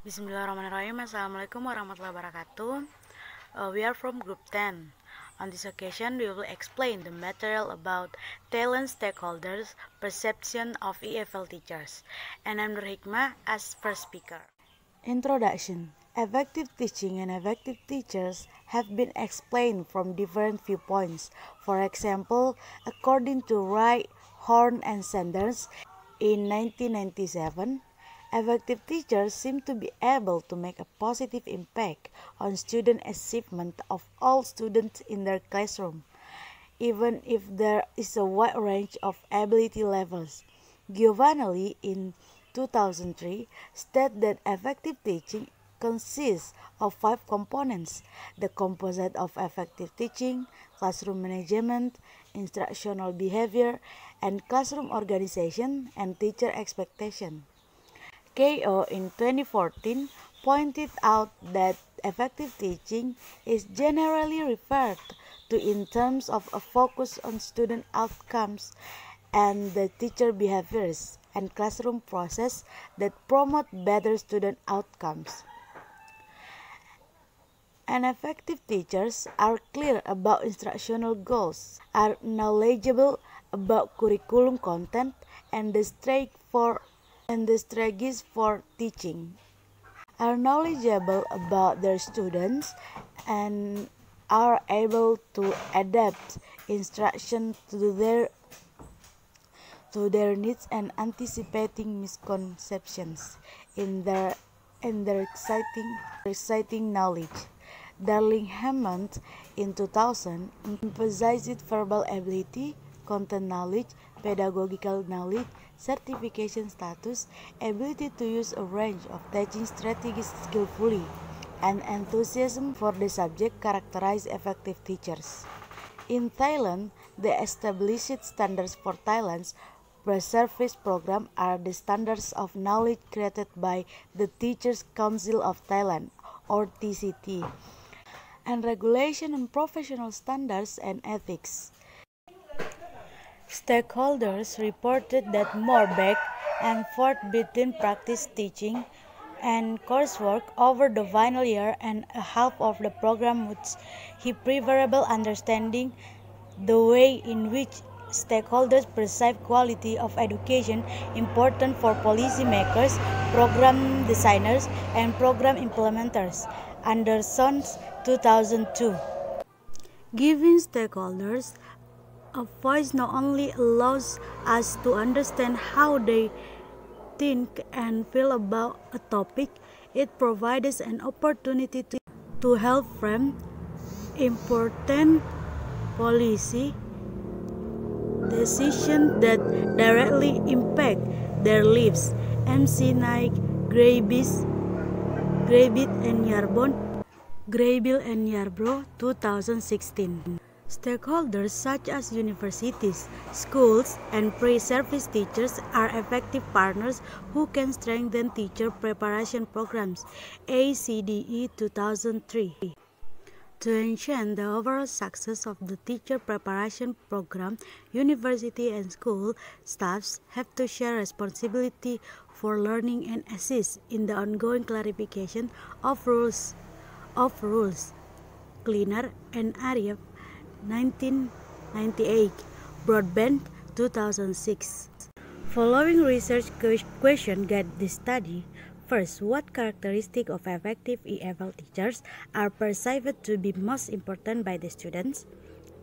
Bismillahirrahmanirrahim. Assalamualaikum warahmatullahi wabarakatuh. We are from Group 10. On this occasion, we will explain the material about Thailand stakeholders' perception of EFL teachers. And I'm Nur Hikmah as first speaker. Introduction. Effective teaching and effective teachers have been explained from different viewpoints. For example, according to Wright, Horn, and Sanders in 1997, effective teachers seem to be able to make a positive impact on student achievement of all students in their classroom, even if there is a wide range of ability levels. Giovanelli in 2003 stated that effective teaching consists of 5 components: the composite of effective teaching, classroom management, instructional behavior, and classroom organization and teacher expectation. KO in 2014 pointed out that effective teaching is generally referred to in terms of a focus on student outcomes and the teacher behaviors and classroom process that promote better student outcomes. And effective teachers are clear about instructional goals, are knowledgeable about curriculum content and the strategies for teaching, are knowledgeable about their students, and are able to adapt instruction to their needs and anticipating misconceptions in their exciting knowledge. Darling Hammond in 2000 emphasized verbal ability, content knowledge, pedagogical knowledge, certification status, ability to use a range of teaching strategies skillfully, and enthusiasm for the subject characterize effective teachers. In Thailand, the established standards for Thailand's pre-service program are the standards of knowledge created by the Teachers Council of Thailand, or TCT, and regulation on professional standards and ethics. Stakeholders reported that more back and forth between practice teaching and coursework over the final year and a half of the program would have preferable understanding the way in which stakeholders perceive quality of education important for policymakers, program designers, and program implementers. Anderson's 2002. Giving stakeholders a voice not only allows us to understand how they think and feel about a topic, it provides an opportunity to help frame important policy decisions that directly impact their lives. MC Naik, Graybill and Yarbrough, 2016. Stakeholders such as universities, schools, and pre-service teachers are effective partners who can strengthen teacher preparation programs. ACDE 2003. To ensure the overall success of the teacher preparation program, university and school staffs have to share responsibility for learning and assist in the ongoing clarification of rules. Cleaner and Arif 1998, Broadband 2006. Following research question guide this study. First, what characteristics of effective EFL teachers are perceived to be most important by the students?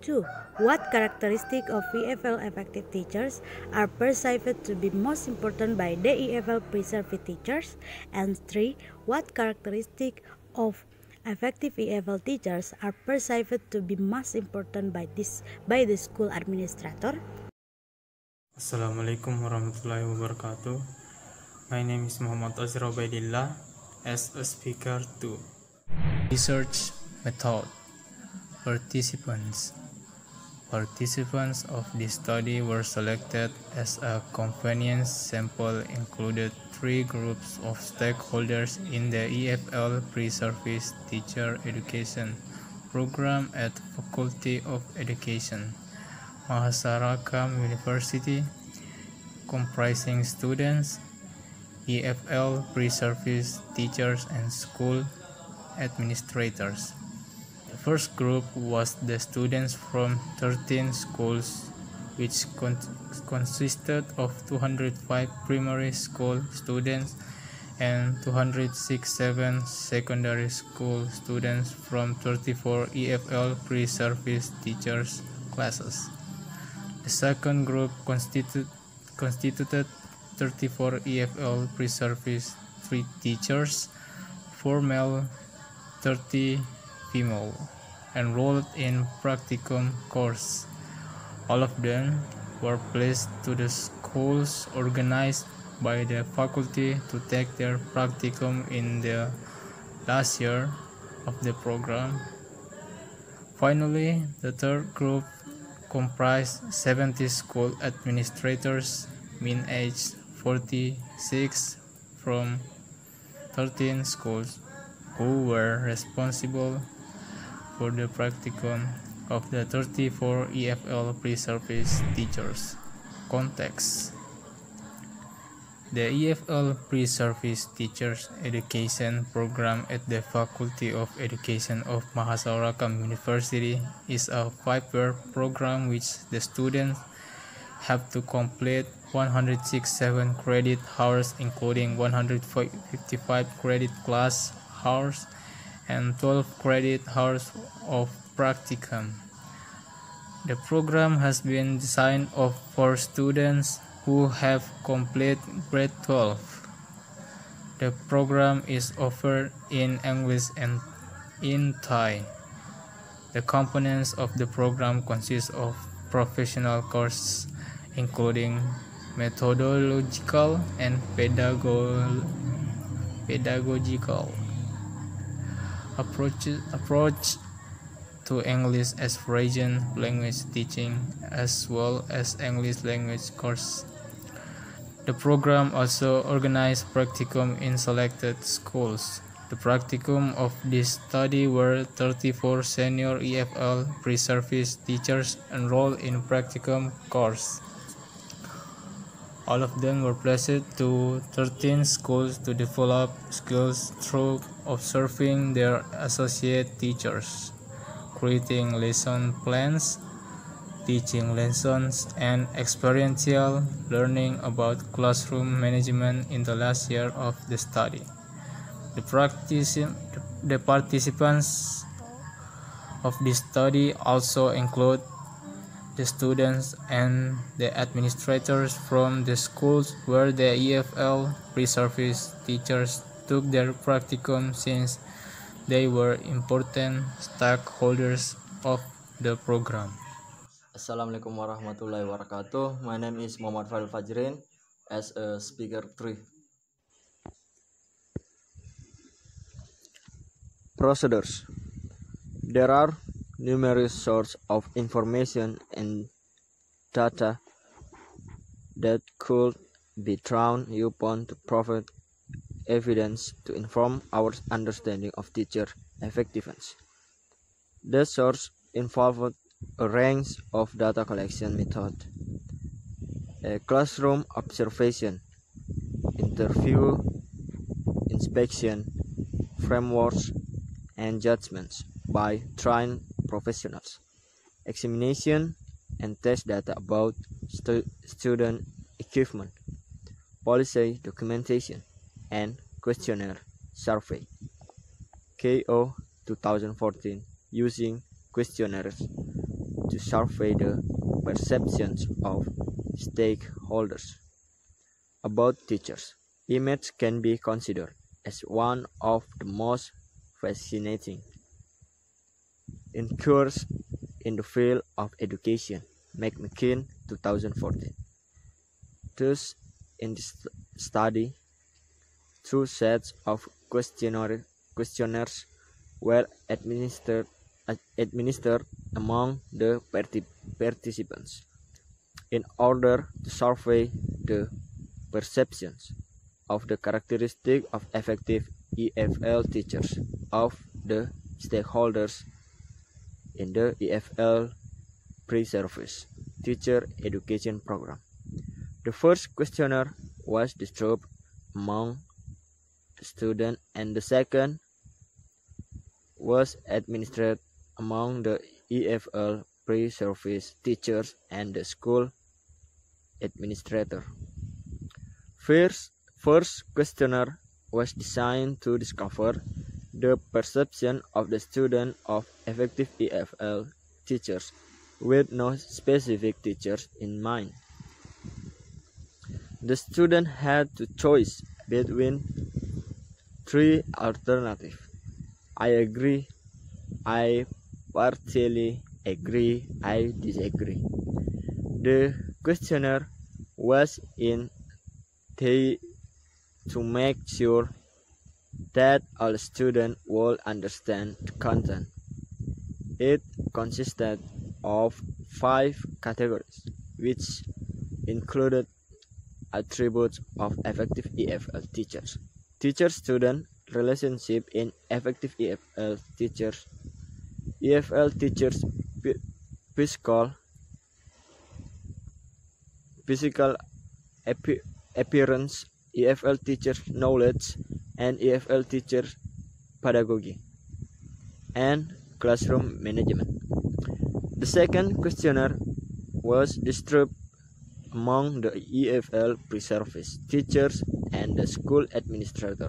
2. What characteristics of EFL effective teachers are perceived to be most important by the EFL pre-service teachers? And 3. What characteristics of effective EFL teachers are perceived to be most important by the school administrator? Assalamualaikum warahmatullahi wabarakatuh. My name is Muhammad Azra Ubaidillah as a speaker 2. Research method. Participants of this study were selected as a companion sample included 3 groups of stakeholders in the EFL pre-service teacher education program at Faculty of Education, Mahasaraka University, comprising students, EFL pre-service teachers and school administrators. The first group was the students from 13 schools, which consisted of 205 primary school students and 267 secondary school students from 34 EFL pre-service teachers classes. The second group constituted 34 EFL pre-service 3 teachers, 4 male, 30 female, enrolled in practicum course. All of them were placed to the schools organized by the faculty to take their practicum in the last year of the program. Finally, the third group comprised 70 school administrators, mean age 46, from 13 schools, who were responsible for the practicum of the 34 EFL pre-service teachers. Context: the EFL pre-service teachers education program at the Faculty of Education of Mahasarakham University is a 5-year program which the students have to complete 167 credit hours, including 155 credit class hours and 12 credit hours of practicum. The program has been designed for students who have completed grade 12. The program is offered in English and in Thai. The components of the program consist of professional courses including methodological and pedagogical approach to English as foreign language teaching, as well as English language course. The program also organized practicum in selected schools. The practicum of this study were 34 senior EFL pre-service teachers enrolled in practicum course. All of them were placed to 13 schools to develop skills through observing their associate teachers, creating lesson plans, teaching lessons, and experiential learning about classroom management in the last year of the study. The participants of this study also include the students and the administrators from the schools where the EFL pre-service teachers took their practicum, since they were important stakeholders of the program. Assalamualaikum warahmatullahi wabarakatuh. My name is Muhammad Fail Fajrin as a speaker 3. Procedures. There are numerous sources of information and data that could be drawn upon to provide evidence to inform our understanding of teacher effectiveness. The source involved a range of data collection methods: a classroom observation, interview, inspection, frameworks, and judgments by trained professionals, examination and test data about student equipment, policy documentation, and questionnaire survey. KO 2014, using questionnaires to survey the perceptions of stakeholders about teachers. Image can be considered as one of the most fascinating inquiries in the field of education, McMckin 2014. Thus, in this study, 2 sets of questionnaires were administered among the participants in order to survey the perceptions of the characteristics of effective EFL teachers of the stakeholders in the EFL pre-service teacher education program. The first questionnaire was distributed among the students, and the second was administered among the EFL pre-service teachers and the school administrator. First questionnaire was designed to discover the perception of the student of effective EFL teachers with no specific teachers in mind. The student had to choose between three alternatives: I agree, I partially agree, I disagree. The questionnaire was intended to make sure that all students would understand the content. It consisted of 5 categories, which included attributes of effective EFL teachers, teacher-student relationship in effective EFL teachers, EFL teachers' physical appearance, EFL teachers' knowledge, and EFL teachers' pedagogy, and classroom management. The second questionnaire was distributed among the EFL pre-service teachers and the school administrator.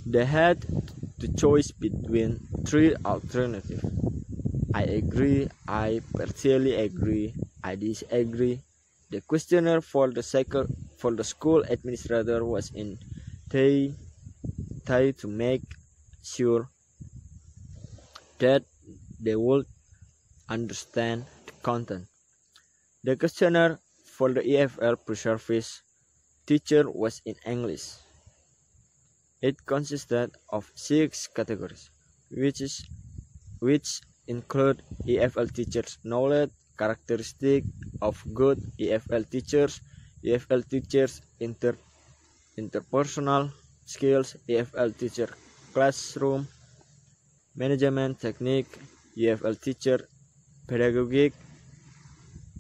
They had to choose between 3 alternatives: I agree, I partially agree, I disagree. The questionnaire for the school administrator was intended to make sure that they would understand the content. The questionnaire for the EFL pre-service teacher was in English. It consisted of 6 categories, which include EFL teachers' knowledge, characteristics of good EFL teachers, EFL teachers' interpersonal skills, EFL teacher classroom management technique, EFL teacher pedagogic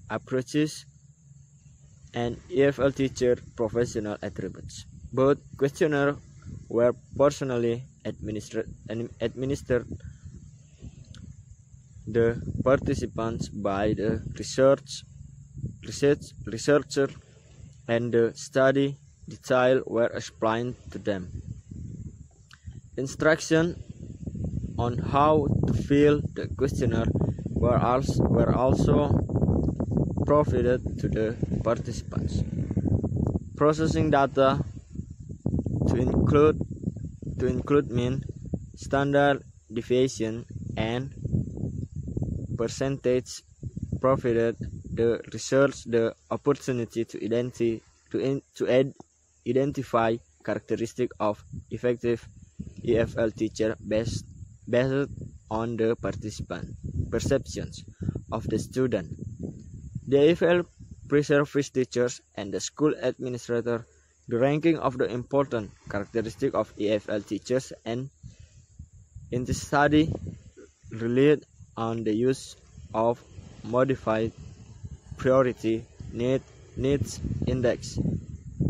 approaches, and EFL teacher professional attributes. Both questionnaires were personally administered the participants by the researcher, and the study details were explained to them. Instructions on how to fill the questionnaire were also provided to the participants. Processing data to include mean, standard deviation, and percentage provided the research the opportunity to identify characteristics of effective EFL teacher based on the participant perceptions of the student. The EFL pre-service teachers and the school administrator, the ranking of the important characteristics of EFL teachers, and in the study relied on the use of modified priority needs index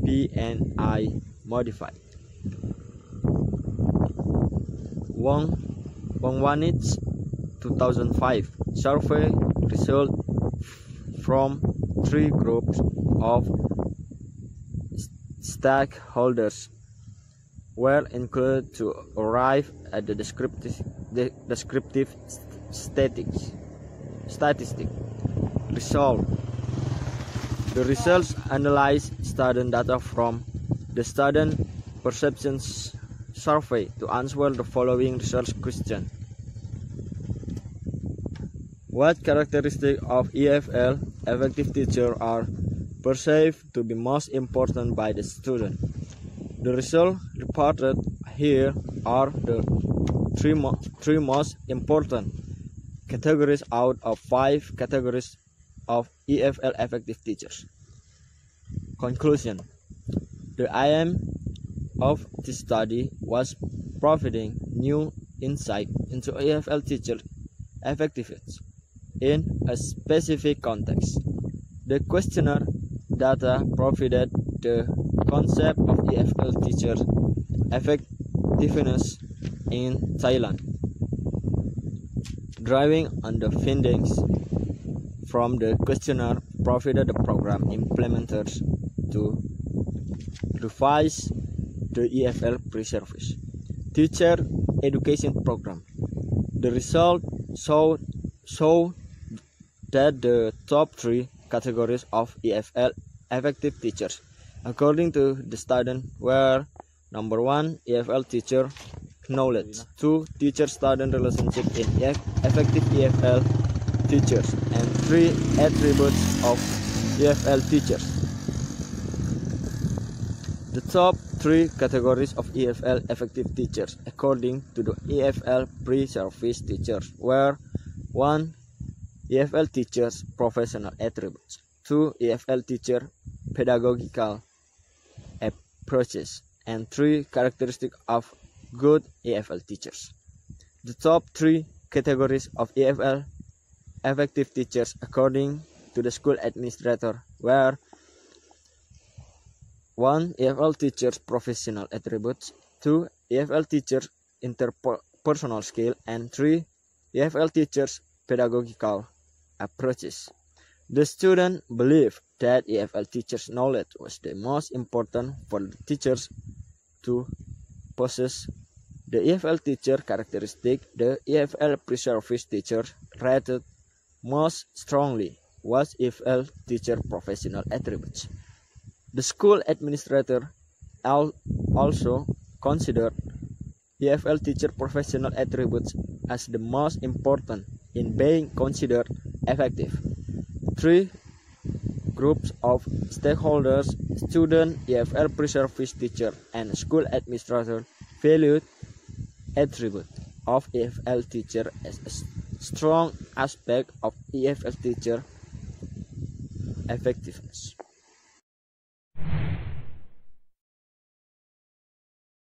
(PNI modified). Wangwanich 2005 survey result from 3 groups of stakeholders were included to arrive at the descriptive statistic result. The results analyze student data from the student perceptions survey to answer the following research question: what characteristics of EFL effective teacher are perceived to be most important by the student? The results reported here are the three most important categories out of 5 categories of EFL effective teachers. Conclusion: the aim of this study was providing new insight into EFL teacher effectiveness in a specific context. The questionnaire data provided the concept of EFL teacher effectiveness in Thailand, drawing on the findings from the questionnaire provided the program implementers to revise the EFL pre-service teacher education program. The result showed that the top 3 categories of EFL effective teachers according to the student were: number 1, EFL teacher knowledge; 2, teacher-student relationship in effective EFL teachers; and 3, attributes of EFL teachers. The top 3 categories of EFL effective teachers according to the EFL pre-service teachers were: 1, EFL teachers professional attributes; 2, EFL teacher pedagogical approaches; and 3, characteristics of good EFL teachers. The top 3 categories of EFL effective teachers according to the school administrator were: 1, EFL teachers professional attributes; 2, EFL teachers interpersonal skill; and 3, EFL teachers pedagogical approaches. The student believed that EFL teachers' knowledge was the most important for the teachers to possess. The EFL teacher characteristic the EFL pre-service teacher rated most strongly was EFL teacher professional attributes. The school administrator also considered EFL teacher professional attributes as the most important in being considered effective. 3 groups of stakeholders: student, EFL pre-service teacher, and school administrator valued attribute of EFL teacher as a strong aspect of EFL teacher effectiveness.